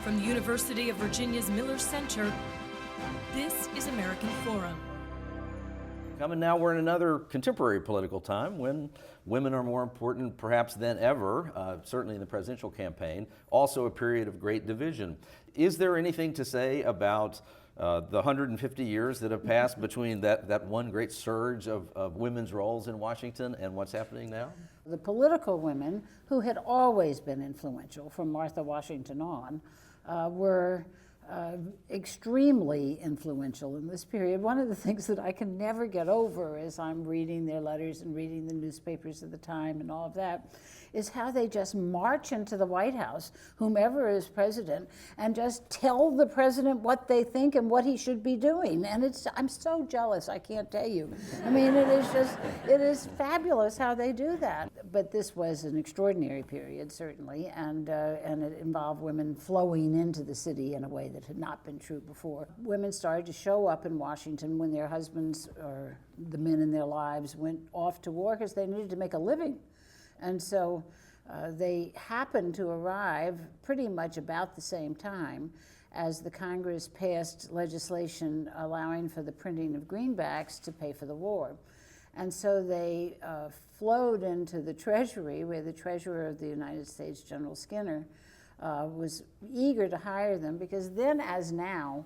From the University of Virginia's Miller Center, this is American Forum. Coming now, we're in another contemporary political time when women are more important perhaps than ever, certainly in the presidential campaign, also a period of great division. Is there anything to say about the 150 years that have passed between that one great surge of women's roles in Washington and what's happening now? The political women, who had always been influential from Martha Washington on, were extremely influential in this period. One of the things that I can never get over as I'm reading their letters and reading the newspapers of the time and all of that is how they just march into the White House, whomever is president, and just tell the president what they think and what he should be doing. And I'm so jealous, I can't tell you. I mean, it is fabulous how they do that. But this was an extraordinary period, certainly, and it involved women flowing into the city in a way that had not been true before. Women started to show up in Washington when their husbands or the men in their lives went off to war because they needed to make a living. And so they happened to arrive pretty much about the same time as the Congress passed legislation allowing for the printing of greenbacks to pay for the war. And so they flowed into the Treasury, where the Treasurer of the United States, General Skinner, was eager to hire them, because then as now,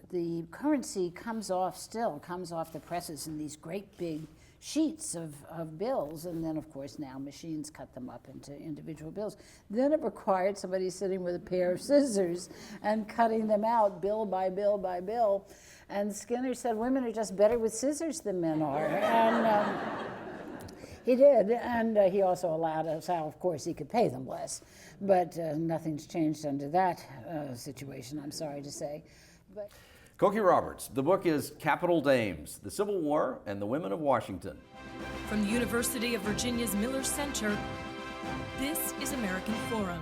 the currency comes off the presses in these great big sheets of bills, and then of course now machines cut them up into individual bills. Then it required somebody sitting with a pair of scissors and cutting them out bill by bill by bill. And Skinner said women are just better with scissors than men are. And he did, and he also allowed us how, of course, he could pay them less. But nothing's changed under that situation, I'm sorry to say. But Cokie Roberts, the book is Capital Dames, The Civil War and the Women of Washington. From the University of Virginia's Miller Center, this is American Forum.